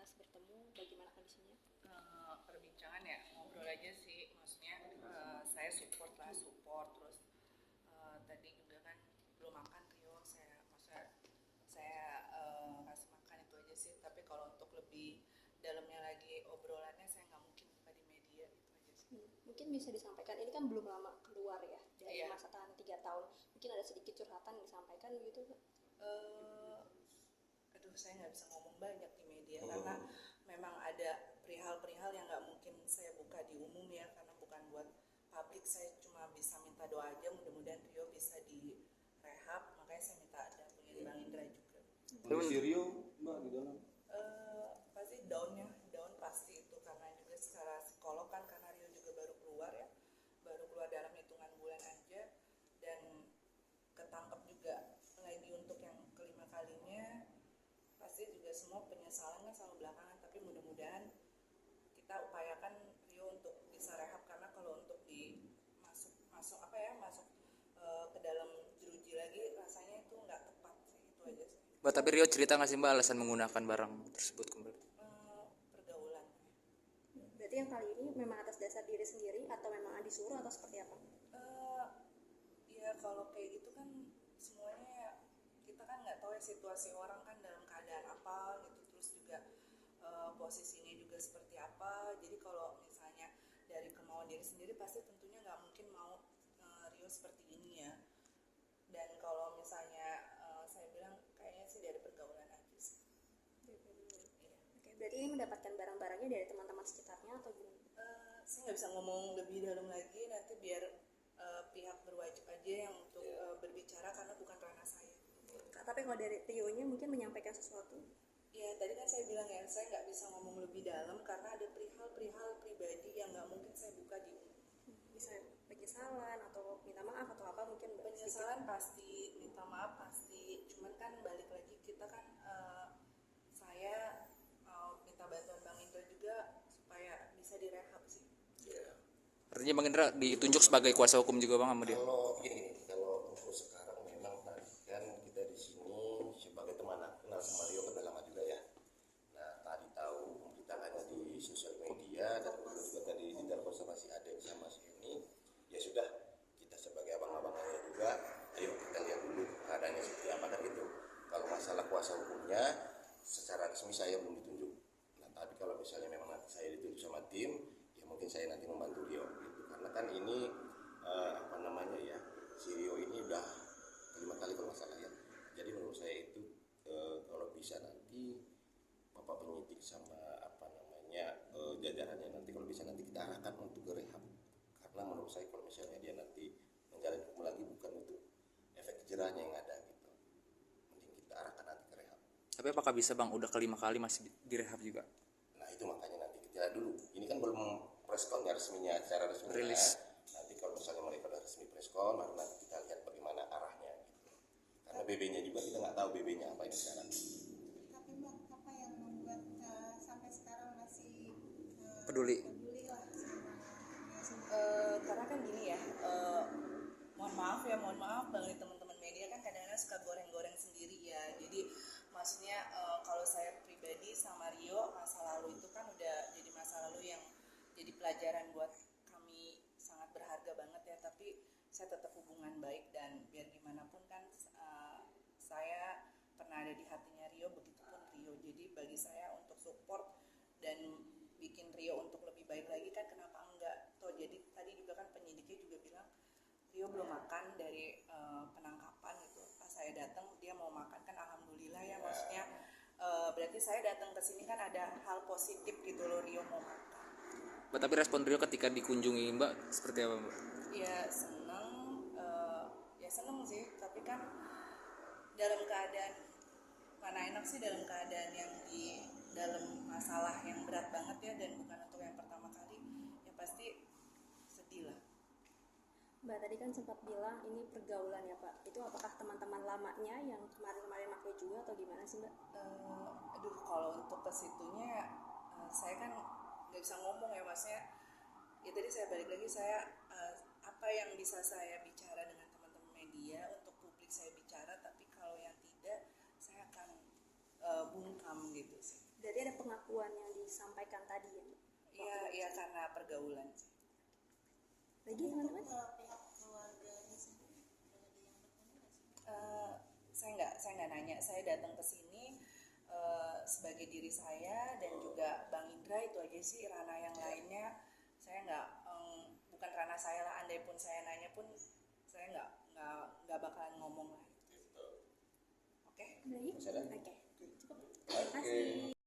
terbatas bertemu, bagaimana kondisinya? Perbincangan ya, ngobrol aja sih, maksudnya saya support terus tadi juga kan belum makan Rio, saya kasih makan itu aja sih. Tapi kalau untuk lebih dalamnya lagi obrolannya saya nggak mungkin buka di media, itu aja sih. Mungkin bisa disampaikan, ini kan belum lama keluar ya dari Iya. masa tahanan 3 tahun, mungkin ada sedikit curhatan yang disampaikan gitu. Aduh, saya nggak bisa ngomong banyak di media karena memang ada perihal-perihal yang nggak mungkin saya buka di umum ya, karena bukan buat publik. Saya cuma bisa minta doa aja, mudah-mudahan Rio bisa direhab, makanya saya minta ada punya Bang Indra juga. Kondisi Rio Mbak di dalam? Pasti down pasti itu, karena juga secara psikolog kan, karena Rio juga baru keluar ya, baru keluar dalam hitungan bulan aja, dan ketangkep juga lagi untuk yang kelima kalinya. Pasti juga semua penyesalan kan selalu belakangan, tapi mudah-mudahan kita upayakan Rio untuk bisa rehab, karena kalau untuk masuk ke dalam jeruji lagi rasanya itu nggak tepat sih, itu aja sih. Mbak, tapi Rio cerita nggak sih Mbak alasan menggunakan barang tersebut kembali? Pergaulan. Berarti yang kali ini memang atas dasar diri sendiri atau memang disuruh atau seperti apa? Ya kalau kayak gitu kan semuanya kita kan nggak tahu ya situasi orang kan dalam keadaan apa gitu, terus juga posisinya juga seperti apa. Jadi kalau misalnya dari kemauan diri sendiri pasti tentunya nggak mungkin mau Rio seperti ini ya. Dan kalau misalnya saya bilang kayaknya sih dari pergaulan aja sih. Iya. Oke, berarti ini mendapatkan barang-barangnya dari teman-teman sekitarnya atau gimana? Saya nggak bisa ngomong lebih dalam lagi, nanti biar pihak berwajib aja yang untuk berbicara, karena bukan ranah saya. Tapi kalau dari Rio-nya mungkin menyampaikan sesuatu? Ya tadi kan saya bilang ya, saya nggak bisa ngomong lebih dalam karena ada perihal pribadi yang nggak mungkin saya buka di umum. Bisa penyesalan atau minta maaf atau apa mungkin? Penyesalan pasti, minta maaf pasti, cuman kan balik lagi kita kan saya minta bantuan Bang Indra juga supaya bisa direhab sih. Artinya Bang Indra ditunjuk sebagai kuasa hukum juga Bang sama dia? Kalau untuk sekarang memang tadi kan kita di sini sebagai teman kenal sama Rio kan udah lama juga ya. Nah tadi tahu memberitakannya di sosial media dan kemudian juga tadi di telepon sama si Ade sama si ini, ya sudah, kita sebagai abang-abangnya juga, ayo kita lihat dulu keadaannya seperti apa dan gitu. Kalau masalah kuasa hukumnya secara resmi saya belum ditunjuk. Nah tapi kalau misalnya memang nanti saya ditunjuk sama tim, ya mungkin saya nanti membantu Rio gitu. Karena kan ini si Rio ini udah kelima kali kalau nggak salah ya. Jadi menurut saya itu kalau bisa nanti Bapak penyidik sama jajarannya nanti kalau bisa nanti kita arahkan untuk ke rehab. Karena menurut saya kalau misalnya dia nanti menjalani hukum lagi bukan untuk efek jerahnya yang ada gitu. Mending kita arahkan nanti ke rehab. Tapi apakah bisa Bang, udah kelima kali masih direhab juga? Nah itu makanya nanti kita dulu. Ini kan belum preskon ya resminya, secara resminya. Rilis. Nanti kalau misalnya mereka udah resmi preskon, baru nanti kita lihat bagaimana arahnya gitu. Karena BB-nya juga kita nggak tahu BB-nya apa ini sekarang. Tapi Mbak, apa yang membuat sampai sekarang masih Peduli lah sama Karena kan gini ya, mohon maaf banget teman-teman media kan kadang-kadang suka goreng-goreng sendiri ya. Jadi maksudnya kalau saya pribadi sama Rio, masa lalu itu kan udah jadi masa lalu yang jadi pelajaran buat kami, sangat berharga banget ya. Tapi saya tetap hubungan baik, dan biar gimana pun kan saya pernah ada di hatinya Rio, begitupun Rio. Jadi bagi saya untuk support dan bikin Rio untuk lebih baik lagi kan kenapa enggak. Toh jadi tadi juga kan penyidiknya juga bilang Rio belum makan dari penangkapan gitu. Pas saya datang dia mau makan, kan alhamdulillah ya, maksudnya berarti saya datang ke sini kan ada hal positif gitu loh, Rio mau makan. Mbak, tapi respon Rio ketika dikunjungi Mbak seperti apa Mbak? Ya seneng sih, tapi kan dalam keadaan, mana enak sih dalam keadaan yang di dalam masalah yang berat banget ya, dan bukan untuk yang pertama kali, ya pasti sedih lah. Mbak tadi kan sempat bilang ini pergaulan ya Pak, itu apakah teman-teman lamanya yang kemarin-kemarin pakai juga atau gimana sih Mbak? Kalau untuk ke situnya saya kan nggak bisa ngomong ya, maksudnya ya tadi saya balik lagi, saya apa yang bisa saya bicara dengan teman-teman media untuk publik saya bicara, tapi kalau yang tidak saya akan bungkam gitu sih. Berarti ada pengakuan yang disampaikan tadi ya? Iya karena pergaulan. Lagi teman-teman? Ke pihak keluarganya sendiri udah ada yang bertemu nggak sih? Saya nggak nanya, saya datang ke sini sebagai diri saya dan juga Bang Indra, itu aja sih. Ranah yang lainnya saya nggak, bukan ranah saya lah. Andai pun saya nanya pun saya nggak bakalan ngomong lah. Oke. Lagi? Masih ada? Oke. Cukup. Terima kasih.